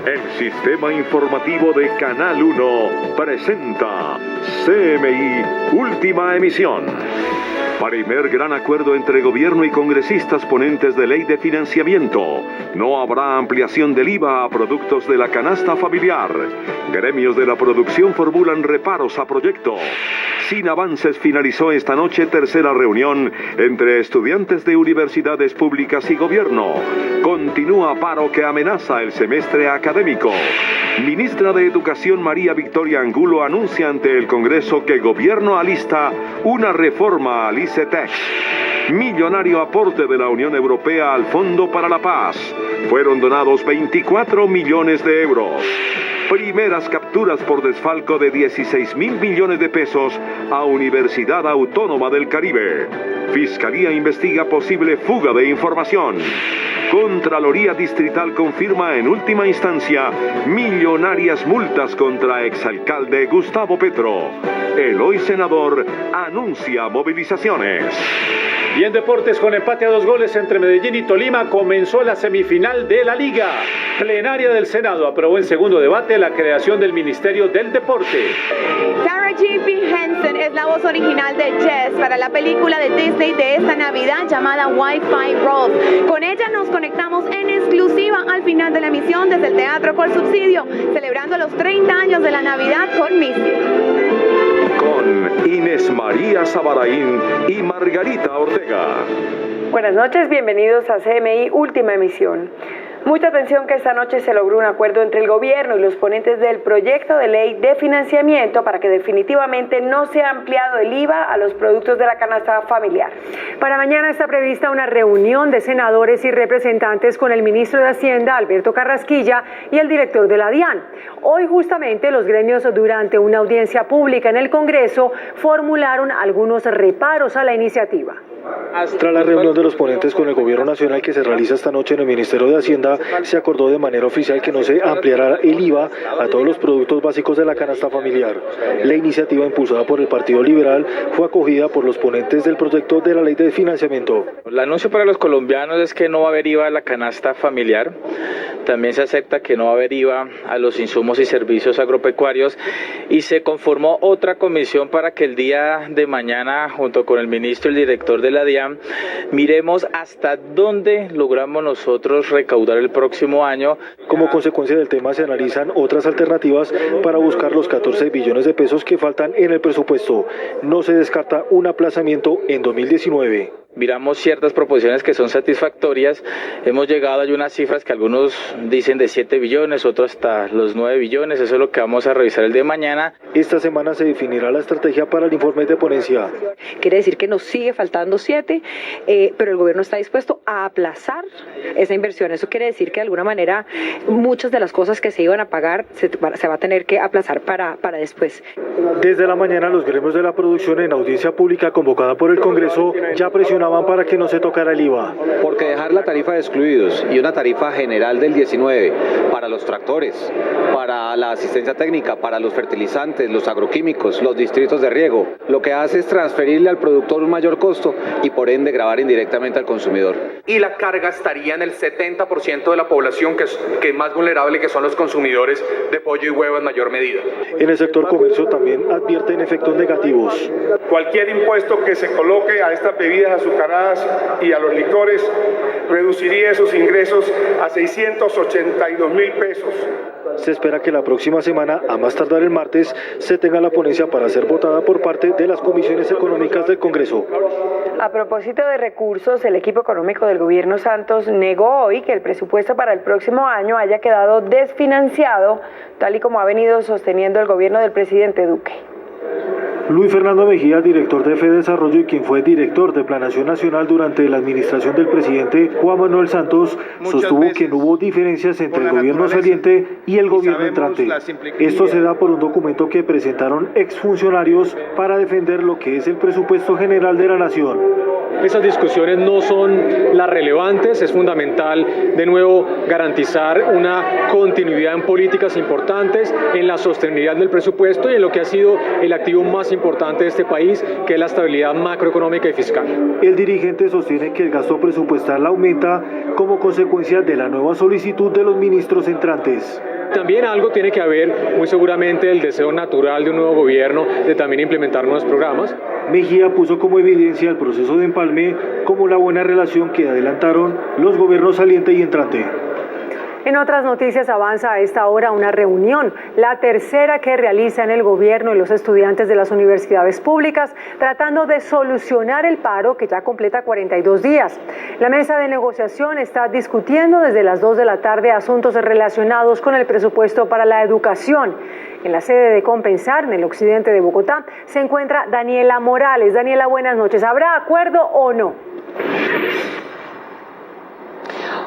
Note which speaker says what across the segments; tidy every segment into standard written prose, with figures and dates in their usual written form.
Speaker 1: El sistema informativo de Canal 1 presenta CMI Última Emisión. Primer gran acuerdo entre gobierno y congresistas ponentes de ley de financiamiento. No habrá ampliación del IVA a productos de la canasta familiar. Gremios de la producción formulan reparos a proyecto. Sin avances finalizó esta noche tercera reunión entre estudiantes de universidades públicas y gobierno. Continúa paro que amenaza el semestre académico. Ministra de Educación María Victoria Angulo anuncia ante el Congreso que gobierno alista una reforma al ICETEX. Millonario aporte de la Unión Europea al Fondo para la Paz. Fueron donados 24 millones de euros. Primeras capturas por desfalco de 16.000 millones de pesos a Universidad Autónoma del Caribe. Fiscalía investiga posible fuga de información. Contraloría Distrital confirma en última instancia millonarias multas contra exalcalde Gustavo Petro. El hoy senador anuncia movilizaciones.
Speaker 2: Y en deportes, con empate a 2 goles entre Medellín y Tolima, comenzó la semifinal de la Liga. Plenaria del Senado aprobó en segundo debate la creación del Ministerio del Deporte.
Speaker 3: Tara J.P. Henson es la voz original de Jess para la película de Disney de esta Navidad llamada Wi-Fi Road. Con ella nos conectamos en exclusiva al final de la emisión desde el Teatro Col Subsidio, celebrando los 30 años de la Navidad con Missy.
Speaker 1: Con Inés María Sabaraín y Margarita Ortega.
Speaker 4: Buenas noches, bienvenidos a CMI Última Emisión. Mucha atención que esta noche se logró un acuerdo entre el gobierno y los ponentes del proyecto de ley de financiamiento para que definitivamente no sea ampliado el IVA a los productos de la canasta familiar.
Speaker 5: Para mañana está prevista una reunión de senadores y representantes con el ministro de Hacienda, Alberto Carrasquilla, y el director de la DIAN. Hoy justamente los gremios, durante una audiencia pública en el Congreso, formularon algunos reparos a la iniciativa.
Speaker 6: Tras la reunión de los ponentes con el Gobierno Nacional que se realiza esta noche en el Ministerio de Hacienda, se acordó de manera oficial que no se ampliará el IVA a todos los productos básicos de la canasta familiar. La iniciativa impulsada por el Partido Liberal fue acogida por los ponentes del proyecto de la ley de financiamiento.
Speaker 7: El anuncio para los colombianos es que no va a haber IVA a la canasta familiar. También se acepta que no va a haber IVA a los insumos y servicios agropecuarios, y se conformó otra comisión para que el día de mañana, junto con el ministro y el director de la DIAN, miremos hasta dónde logramos nosotros recaudar el próximo año.
Speaker 6: Como consecuencia del tema se analizan otras alternativas para buscar los 14 billones de pesos que faltan en el presupuesto. No se descarta un aplazamiento en 2019.
Speaker 7: Miramos ciertas proposiciones que son satisfactorias. Hemos llegado a unas cifras que algunos dicen de 7 billones, otros hasta los 9 billones. Eso es lo que vamos a revisar el día de mañana.
Speaker 6: Esta semana se definirá la estrategia para el informe de ponencia.
Speaker 4: Quiere decir que nos sigue faltando 7, pero el gobierno está dispuesto a aplazar esa inversión. Eso quiere decir que de alguna manera muchas de las cosas que se iban a pagar se va a tener que aplazar para después.
Speaker 6: Desde la mañana los gremios de la producción en audiencia pública convocada por el Congreso ya presionaban para que no se tocara el IVA.
Speaker 8: Porque dejar la tarifa de excluidos y una tarifa general del 19 para los tractores, para la asistencia técnica, para los fertilizantes, los agroquímicos, los distritos de riego, lo que hace es transferirle al productor un mayor costo y por ende gravar indirectamente al consumidor.
Speaker 9: Y la carga estaría en el 70% de la población que es más vulnerable, que son los consumidores de pollo y huevo en mayor medida.
Speaker 6: En el sector comercio también advierten efectos negativos.
Speaker 10: Cualquier impuesto que se coloque a estas bebidas azucaradas y a los licores reduciría esos ingresos a 682.000 pesos.
Speaker 6: Se espera que la próxima semana, a más tardar el martes, se tenga la ponencia para ser votada por parte de las comisiones económicas del Congreso.
Speaker 4: A propósito de recursos, el equipo económico del gobierno Santos negó hoy que el presupuesto para el próximo año haya quedado desfinanciado, tal y como ha venido sosteniendo el gobierno del presidente Duque.
Speaker 6: Luis Fernando Mejía, director de FEDesarrollo y quien fue director de Planación Nacional durante la administración del presidente Juan Manuel Santos, sostuvo que no hubo diferencias entre el gobierno saliente y el gobierno entrante. Esto se da por un documento que presentaron exfuncionarios para defender lo que es el presupuesto general de la nación.
Speaker 2: Esas discusiones no son las relevantes. Es fundamental, de nuevo, garantizar una continuidad en políticas importantes, en la sostenibilidad del presupuesto y en lo que ha sido el activo más importante de este país, que es la estabilidad macroeconómica y fiscal.
Speaker 6: El dirigente sostiene que el gasto presupuestal aumenta como consecuencia de la nueva solicitud de los ministros entrantes.
Speaker 2: También algo tiene que haber, muy seguramente, el deseo natural de un nuevo gobierno de también implementar nuevos programas.
Speaker 6: Mejía puso como evidencia el proceso de empalme como la buena relación que adelantaron los gobiernos saliente y entrante.
Speaker 5: En otras noticias avanza a esta hora una reunión, la tercera que realizan el gobierno y los estudiantes de las universidades públicas, tratando de solucionar el paro que ya completa 42 días. La mesa de negociación está discutiendo desde las 2 de la tarde asuntos relacionados con el presupuesto para la educación. En la sede de Compensar, en el occidente de Bogotá, se encuentra Daniela Morales. Daniela, buenas noches. ¿Habrá acuerdo o no?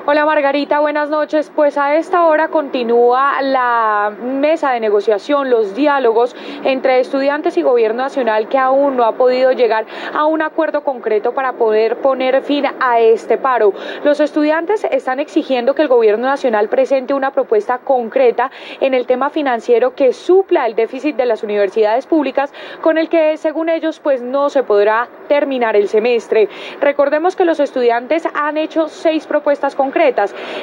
Speaker 11: Hola Margarita, buenas noches. Pues a esta hora continúa la mesa de negociación, los diálogos entre estudiantes y gobierno nacional, que aún no ha podido llegar a un acuerdo concreto para poder poner fin a este paro. Los estudiantes están exigiendo que el gobierno nacional presente una propuesta concreta en el tema financiero que supla el déficit de las universidades públicas, con el que según ellos pues no se podrá terminar el semestre. Recordemos que los estudiantes han hecho 6 propuestas concretas,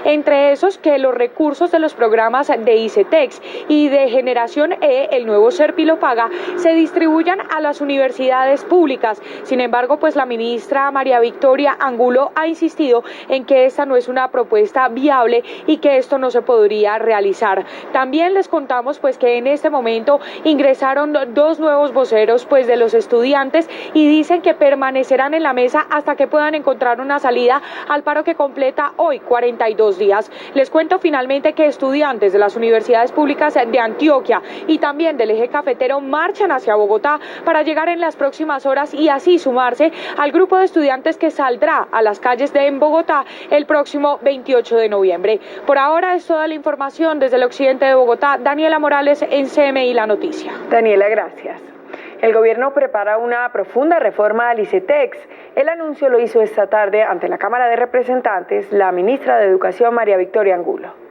Speaker 11: entre esos que los recursos de los programas de ICETEX y de Generación E, el nuevo SERPI lo paga, se distribuyan a las universidades públicas. Sin embargo, pues la ministra María Victoria Angulo ha insistido en que esta no es una propuesta viable y que esto no se podría realizar. También les contamos pues que en este momento ingresaron 2 nuevos voceros pues de los estudiantes y dicen que permanecerán en la mesa hasta que puedan encontrar una salida al paro que completa hoy 42 días. Les cuento finalmente que estudiantes de las universidades públicas de Antioquia y también del eje cafetero marchan hacia Bogotá para llegar en las próximas horas y así sumarse al grupo de estudiantes que saldrá a las calles de Bogotá el próximo 28 de noviembre. Por ahora es toda la información desde el occidente de Bogotá. Daniela Morales en CMI La Noticia.
Speaker 4: Daniela, gracias. El gobierno prepara una profunda reforma al ICETEX. El anuncio lo hizo esta tarde ante la Cámara de Representantes la ministra de Educación, María Victoria Angulo.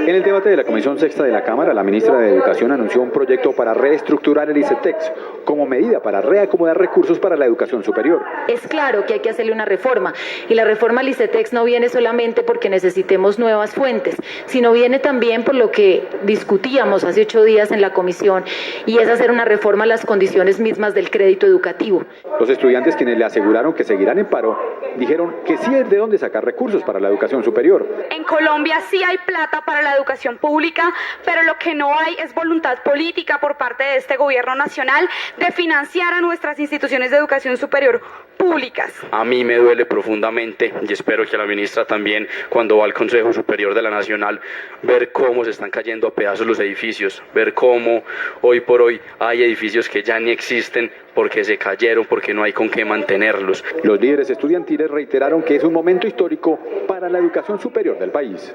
Speaker 12: En el debate de la Comisión Sexta de la Cámara, la ministra de Educación anunció un proyecto para reestructurar el ICETEX como medida para reacomodar recursos para la educación superior.
Speaker 13: Es claro que hay que hacerle una reforma, y la reforma al ICETEX no viene solamente porque necesitemos nuevas fuentes, sino viene también por lo que discutíamos hace 8 días en la comisión, y es hacer una reforma a las condiciones mismas del crédito educativo.
Speaker 12: Los estudiantes, quienes le aseguraron que seguirán en paro, dijeron que sí hay de dónde sacar recursos para la educación superior.
Speaker 14: En Colombia sí hay plata para la educación pública, pero lo que no hay es voluntad política por parte de este gobierno nacional de financiar a nuestras instituciones de educación superior públicas.
Speaker 15: A mí me duele profundamente, y espero que a la ministra también, cuando va al Consejo Superior de la Nacional, ver cómo se están cayendo a pedazos los edificios, ver cómo hoy por hoy hay edificios que ya ni existen porque se cayeron, porque no hay con qué mantenerlos.
Speaker 12: Los líderes estudiantiles reiteraron que es un momento histórico para la educación superior del país.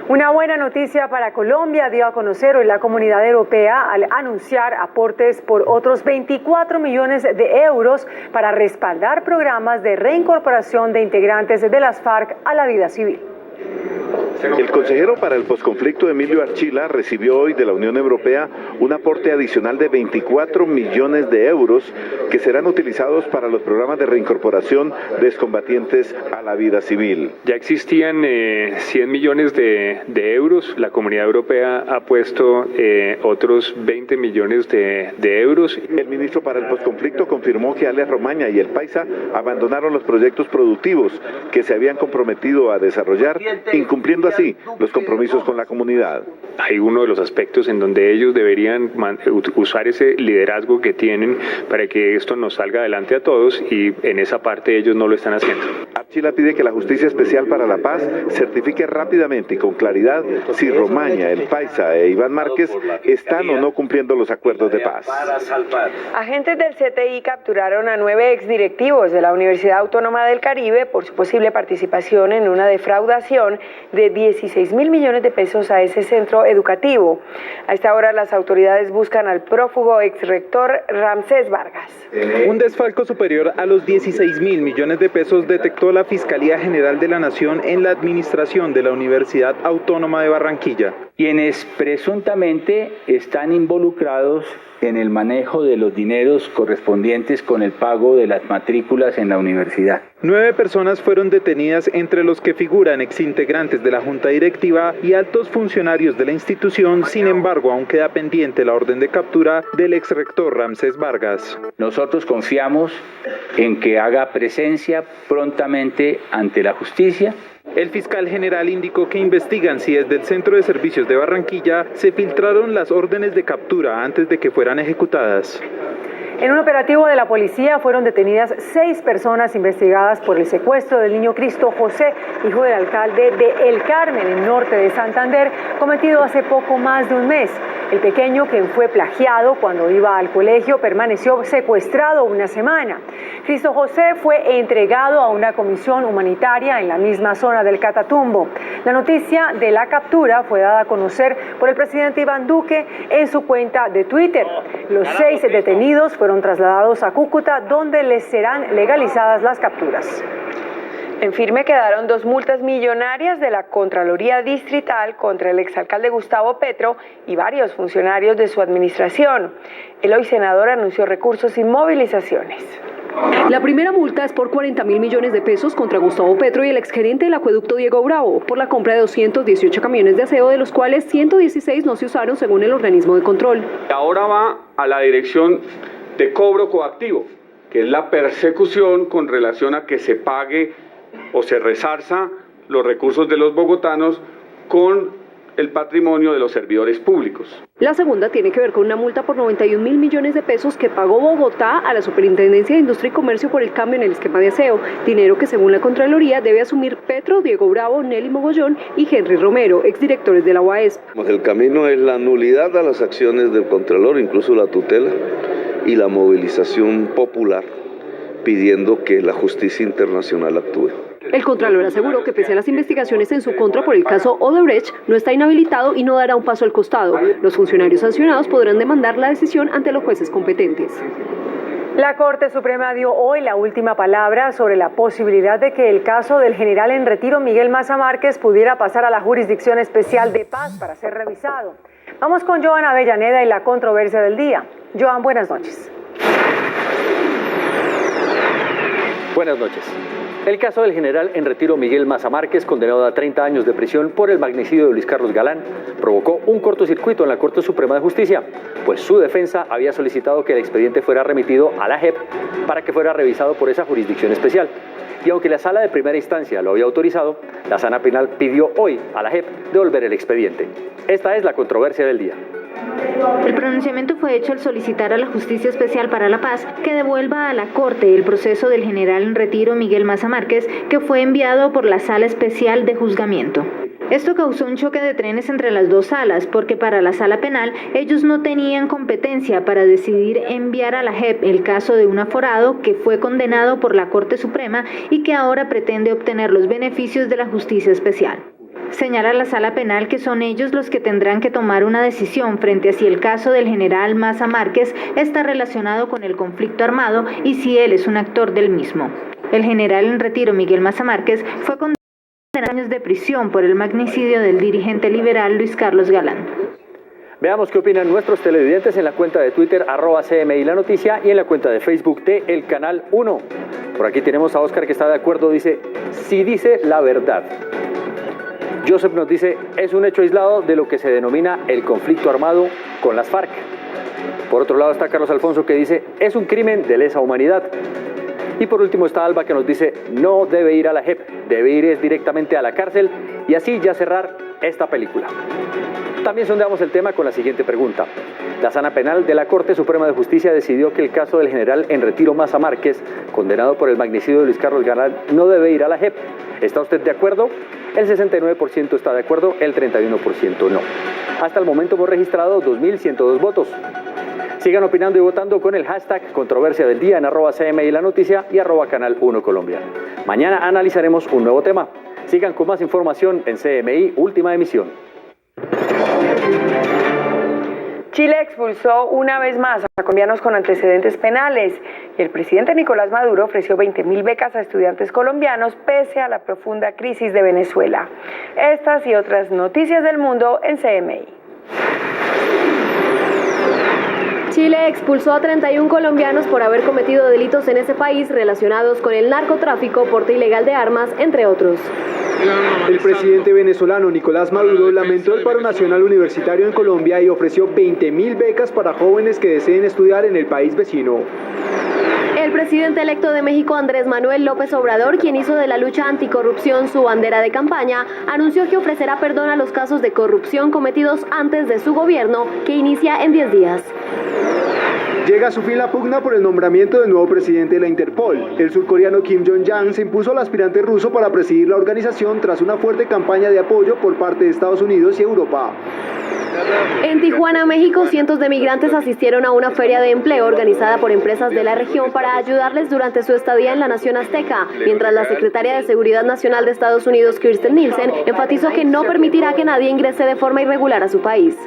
Speaker 5: Una buena noticia para Colombia dio a conocer hoy la Comunidad Europea al anunciar aportes por otros 24 millones de euros para respaldar programas de reincorporación de integrantes de las FARC a la vida civil.
Speaker 1: El consejero para el posconflicto Emilio Archila recibió hoy de la Unión Europea un aporte adicional de 24 millones de euros que serán utilizados para los programas de reincorporación de excombatientes a la vida civil.
Speaker 16: Ya existían 100 millones de euros, la Comunidad Europea ha puesto otros 20 millones de euros.
Speaker 1: El ministro para el posconflicto confirmó que Alias Romaña y el Paisa abandonaron los proyectos productivos que se habían comprometido a desarrollar, incumpliendo así los compromisos con la comunidad.
Speaker 16: Hay uno de los aspectos en donde ellos deberían usar ese liderazgo que tienen para que esto nos salga adelante a todos, y en esa parte ellos no lo están haciendo.
Speaker 1: Archila pide que la Justicia Especial para la Paz certifique rápidamente y con claridad si Romaña, el Paisa e Iván Márquez están o no cumpliendo los acuerdos de paz.
Speaker 4: Agentes del CTI capturaron a 9 exdirectivos de la Universidad Autónoma del Caribe por su posible participación en una defraudación de 16.000 millones de pesos a ese centro educativo. A esta hora las autoridades buscan al prófugo exrector Ramsés Vargas.
Speaker 17: Un desfalco superior a los 16.000 millones de pesos detectó la Fiscalía General de la Nación en la administración de la Universidad Autónoma de Barranquilla.
Speaker 18: Quienes presuntamente están involucrados en el manejo de los dineros correspondientes con el pago de las matrículas en la universidad.
Speaker 17: 9 personas fueron detenidas, entre los que figuran exintegrantes de la junta directiva y altos funcionarios de la institución. Sin embargo, aún queda pendiente la orden de captura del exrector Ramsés Vargas.
Speaker 18: Nosotros confiamos en que haga presencia prontamente ante la justicia.
Speaker 17: El fiscal general indicó que investigan si desde el Centro de Servicios de Barranquilla se filtraron las órdenes de captura antes de que fueran ejecutadas.
Speaker 5: En un operativo de la policía fueron detenidas 6 personas investigadas por el secuestro del niño Cristo José, hijo del alcalde de El Carmen, en norte de Santander, cometido hace poco más de un mes. El pequeño, quien fue plagiado cuando iba al colegio, permaneció secuestrado una semana. Cristo José fue entregado a una comisión humanitaria en la misma zona del Catatumbo. La noticia de la captura fue dada a conocer por el presidente Iván Duque en su cuenta de Twitter. Los 6 detenidos fueron trasladados a Cúcuta, donde les serán legalizadas las capturas.
Speaker 4: En firme quedaron 2 multas millonarias de la Contraloría Distrital contra el exalcalde Gustavo Petro y varios funcionarios de su administración. El hoy senador anunció recursos y movilizaciones.
Speaker 19: La primera multa es por 40.000 millones de pesos contra Gustavo Petro y el exgerente del acueducto Diego Bravo por la compra de 218 camiones de aseo, de los cuales 116 no se usaron según el organismo de control.
Speaker 20: Ahora va a la dirección de cobro coactivo, que es la persecución con relación a que se pague o se resarza los recursos de los bogotanos con el patrimonio de los servidores públicos.
Speaker 19: La segunda tiene que ver con una multa por 91.000 millones de pesos que pagó Bogotá a la Superintendencia de Industria y Comercio por el cambio en el esquema de aseo, dinero que según la Contraloría debe asumir Petro, Diego Bravo, Nelly Mogollón y Henry Romero, exdirectores de la UAESP.
Speaker 21: El camino es la nulidad a las acciones del Contralor, incluso la tutela y la movilización popular pidiendo que la justicia internacional actúe.
Speaker 19: El Contralor aseguró que pese a las investigaciones en su contra por el caso Odebrecht, no está inhabilitado y no dará un paso al costado. Los funcionarios sancionados podrán demandar la decisión ante los jueces competentes.
Speaker 5: La Corte Suprema dio hoy la última palabra sobre la posibilidad de que el caso del general en retiro Miguel Maza Márquez pudiera pasar a la Jurisdicción Especial de Paz para ser revisado. Vamos con Joan Avellaneda y la controversia del día. Joan, buenas noches.
Speaker 22: Buenas noches. El caso del general en retiro Miguel Maza Márquez, condenado a 30 años de prisión por el magnicidio de Luis Carlos Galán, provocó un cortocircuito en la Corte Suprema de Justicia, pues su defensa había solicitado que el expediente fuera remitido a la JEP para que fuera revisado por esa jurisdicción especial. Y aunque la sala de primera instancia lo había autorizado, la sala penal pidió hoy a la JEP devolver el expediente. Esta es la controversia del día.
Speaker 13: El pronunciamiento fue hecho al solicitar a la Justicia Especial para la Paz que devuelva a la Corte el proceso del general en retiro Miguel Maza Márquez, que fue enviado por la Sala Especial de Juzgamiento. Esto causó un choque de trenes entre las dos salas, porque para la sala penal ellos no tenían competencia para decidir enviar a la JEP el caso de un aforado que fue condenado por la Corte Suprema y que ahora pretende obtener los beneficios de la Justicia Especial. Señala la sala penal que son ellos los que tendrán que tomar una decisión frente a si el caso del general Maza Márquez está relacionado con el conflicto armado y si él es un actor del mismo. El general en retiro Miguel Maza Márquez fue condenado a años de prisión por el magnicidio del dirigente liberal Luis Carlos Galán.
Speaker 22: Veamos qué opinan nuestros televidentes en la cuenta de Twitter, @CMI La Noticia, y en la cuenta de Facebook de El Canal 1. Por aquí tenemos a Oscar que está de acuerdo, dice, sí dice la verdad. Joseph nos dice, es un hecho aislado de lo que se denomina el conflicto armado con las FARC. Por otro lado está Carlos Alfonso que dice, es un crimen de lesa humanidad. Y por último está Alba que nos dice, no debe ir a la JEP, debe ir directamente a la cárcel y así ya cerrar esta película. También sondeamos el tema con la siguiente pregunta. La Sala Penal de la Corte Suprema de Justicia decidió que el caso del general en retiro Maza Márquez, condenado por el magnicidio de Luis Carlos Galán, no debe ir a la JEP. ¿Está usted de acuerdo? El 69% está de acuerdo, el 31% no. Hasta el momento hemos registrado 2.102 votos. Sigan opinando y votando con el hashtag controversia del día en @CMI La Noticia y @Canal 1 Colombia. Mañana analizaremos un nuevo tema. Sigan con más información en CMI Última Emisión.
Speaker 4: Chile expulsó una vez más a colombianos con antecedentes penales y el presidente Nicolás Maduro ofreció 20.000 becas a estudiantes colombianos pese a la profunda crisis de Venezuela. Estas y otras noticias del mundo en CMI.
Speaker 19: Chile expulsó a 31 colombianos por haber cometido delitos en ese país relacionados con el narcotráfico, porte ilegal de armas, entre otros.
Speaker 3: El presidente venezolano Nicolás Maduro lamentó el paro nacional universitario en Colombia y ofreció 20.000 becas para jóvenes que deseen estudiar en el país vecino.
Speaker 19: El presidente electo de México, Andrés Manuel López Obrador, quien hizo de la lucha anticorrupción su bandera de campaña, anunció que ofrecerá perdón a los casos de corrupción cometidos antes de su gobierno, que inicia en 10 días.
Speaker 3: Llega a su fin la pugna por el nombramiento del nuevo presidente de la Interpol. El surcoreano Kim Jong-un se impuso al aspirante ruso para presidir la organización tras una fuerte campaña de apoyo por parte de Estados Unidos y Europa.
Speaker 19: En Tijuana, México, cientos de migrantes asistieron a una feria de empleo organizada por empresas de la región para ayudarles durante su estadía en la nación azteca, mientras la secretaria de Seguridad Nacional de Estados Unidos, Kirsten Nielsen, enfatizó que no permitirá que nadie ingrese de forma irregular a su país.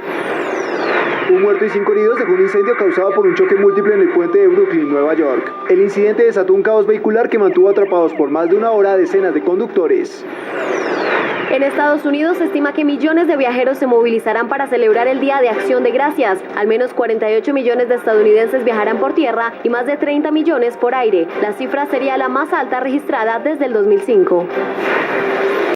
Speaker 3: Un muerto y 5 heridos dejó un incendio causado por un choque múltiple en el puente de Brooklyn, Nueva York. El incidente desató un caos vehicular que mantuvo atrapados por más de una hora a decenas de conductores.
Speaker 19: En Estados Unidos se estima que millones de viajeros se movilizarán para celebrar el Día de Acción de Gracias. Al menos 48 millones de estadounidenses viajarán por tierra y más de 30 millones por aire. La cifra sería la más alta registrada desde el 2005.